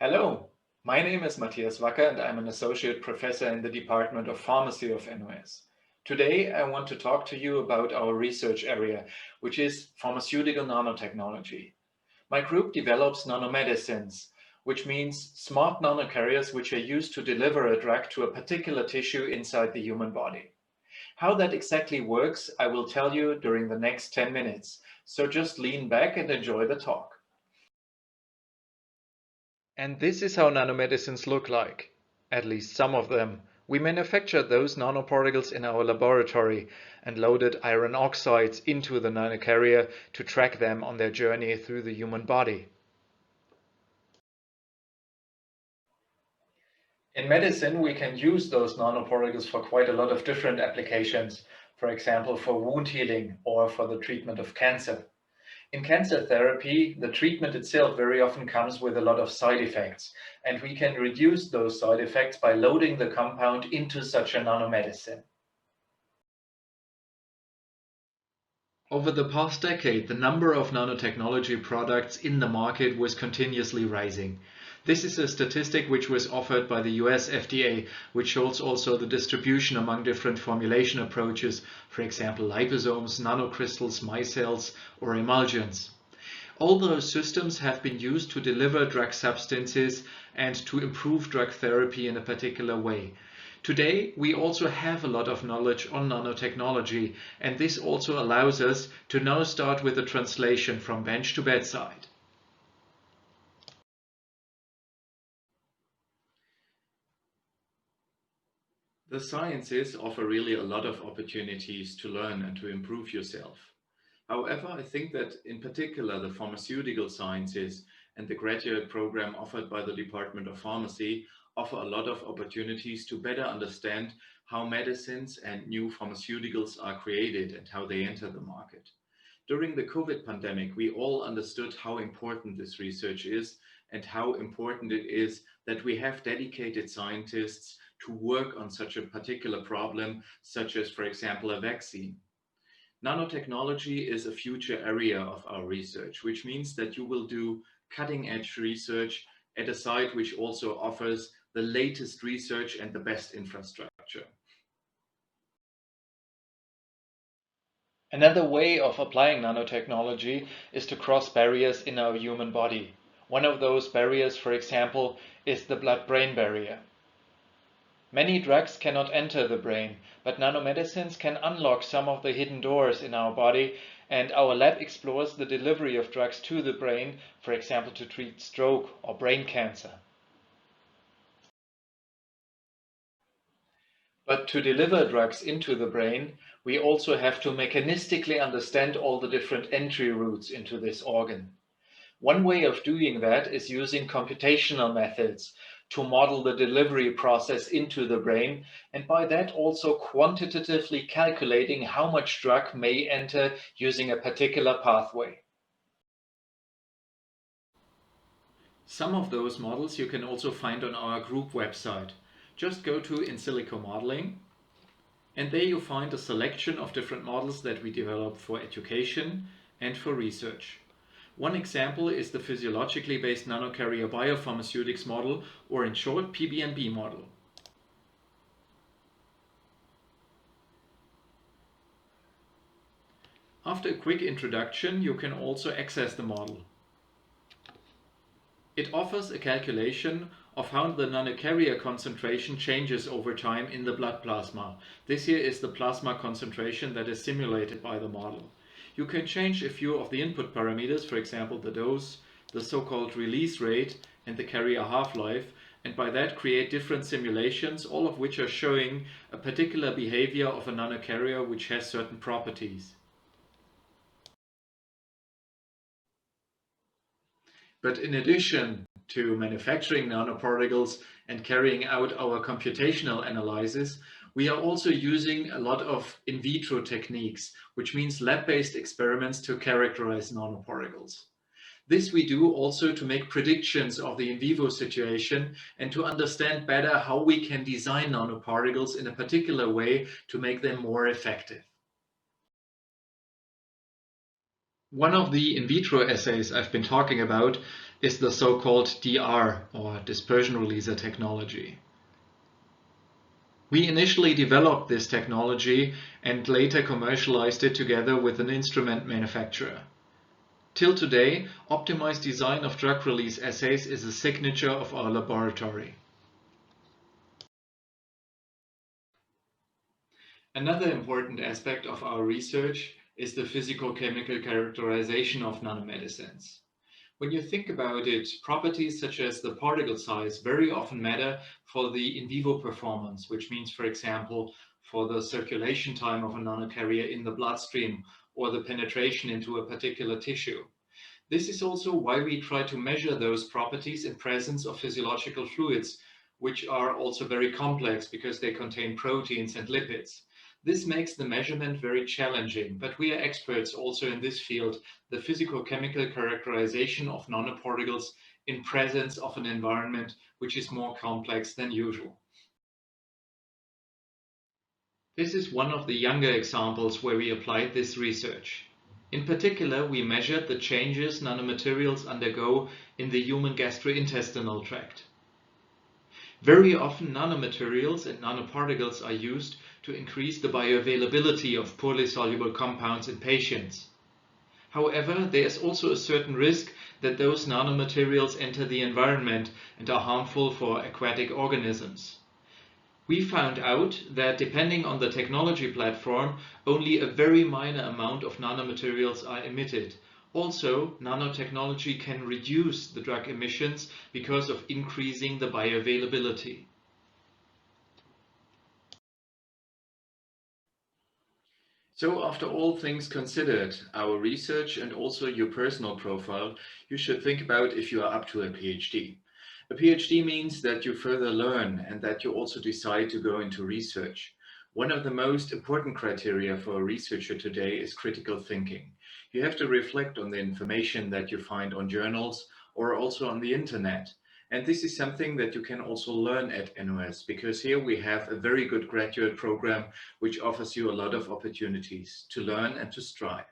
Hello, my name is Matthias Wacker and I'm an associate professor in the Department of Pharmacy of NUS. Today I want to talk to you about our research area, which is pharmaceutical nanotechnology. My group develops nanomedicines, which means smart nanocarriers which are used to deliver a drug to a particular tissue inside the human body. How that exactly works, I will tell you during the next 10 minutes, so just lean back and enjoy the talk. And this is how nanomedicines look like, at least some of them. We manufactured those nanoparticles in our laboratory and loaded iron oxides into the nanocarrier to track them on their journey through the human body. In medicine, we can use those nanoparticles for quite a lot of different applications, for example, for wound healing or for the treatment of cancer. In cancer therapy, the treatment itself very often comes with a lot of side effects, and we can reduce those side effects by loading the compound into such a nanomedicine. Over the past decade, the number of nanotechnology products in the market was continuously rising. This is a statistic which was offered by the US FDA, which shows also the distribution among different formulation approaches, for example, liposomes, nanocrystals, micelles, or emulsions. All those systems have been used to deliver drug substances and to improve drug therapy in a particular way. Today, we also have a lot of knowledge on nanotechnology, and this also allows us to now start with the translation from bench to bedside. The sciences offer really a lot of opportunities to learn and to improve yourself. However, I think that in particular the pharmaceutical sciences and the graduate program offered by the Department of Pharmacy offer a lot of opportunities to better understand how medicines and new pharmaceuticals are created and how they enter the market. During the COVID pandemic, we all understood how important this research is and how important it is that we have dedicated scientists to work on such a particular problem, such as, for example, a vaccine. Nanotechnology is a future area of our research, which means that you will do cutting-edge research at a site which also offers the latest research and the best infrastructure. Another way of applying nanotechnology is to cross barriers in our human body. One of those barriers, for example, is the blood-brain barrier. Many drugs cannot enter the brain, but nanomedicines can unlock some of the hidden doors in our body, and our lab explores the delivery of drugs to the brain, for example, to treat stroke or brain cancer. But to deliver drugs into the brain, we also have to mechanistically understand all the different entry routes into this organ. One way of doing that is using computational methods to model the delivery process into the brain, and by that also quantitatively calculating how much drug may enter using a particular pathway. Some of those models you can also find on our group website. Just go to In Silico Modeling, and there you find a selection of different models that we develop for education and for research. One example is the physiologically based nanocarrier biopharmaceutics model, or in short, PBNB model. After a quick introduction, you can also access the model. It offers a calculation of how the nanocarrier concentration changes over time in the blood plasma. This here is the plasma concentration that is simulated by the model. You can change a few of the input parameters, for example the dose, the so-called release rate, and the carrier half-life, and by that create different simulations, all of which are showing a particular behavior of a nanocarrier which has certain properties. But in addition to manufacturing nanoparticles and carrying out our computational analysis, we are also using a lot of in vitro techniques, which means lab-based experiments to characterize nanoparticles. This we do also to make predictions of the in vivo situation and to understand better how we can design nanoparticles in a particular way to make them more effective. One of the in vitro assays I've been talking about is the so-called DR, or dispersion releaser technology. We initially developed this technology and later commercialized it together with an instrument manufacturer. Till today, optimized design of drug release assays is a signature of our laboratory. Another important aspect of our research is the physicochemical characterization of nanomedicines. When you think about it, properties such as the particle size very often matter for the in vivo performance, which means, for example, for the circulation time of a nanocarrier in the bloodstream or the penetration into a particular tissue. This is also why we try to measure those properties in presence of physiological fluids, which are also very complex because they contain proteins and lipids. This makes the measurement very challenging, but we are experts also in this field, the physicochemical characterization of nanoparticles in presence of an environment which is more complex than usual. This is one of the younger examples where we applied this research. In particular, we measured the changes nanomaterials undergo in the human gastrointestinal tract. Very often nanomaterials and nanoparticles are used to increase the bioavailability of poorly soluble compounds in patients. However, there is also a certain risk that those nanomaterials enter the environment and are harmful for aquatic organisms. We found out that depending on the technology platform, only a very minor amount of nanomaterials are emitted. Also, nanotechnology can reduce the drug emissions because of increasing the bioavailability. So after all things considered, our research and also your personal profile, you should think about if you are up to a PhD. A PhD means that you further learn and that you also decide to go into research. One of the most important criteria for a researcher today is critical thinking. You have to reflect on the information that you find on journals or also on the internet. And this is something that you can also learn at NUS, because here we have a very good graduate program which offers you a lot of opportunities to learn and to strive.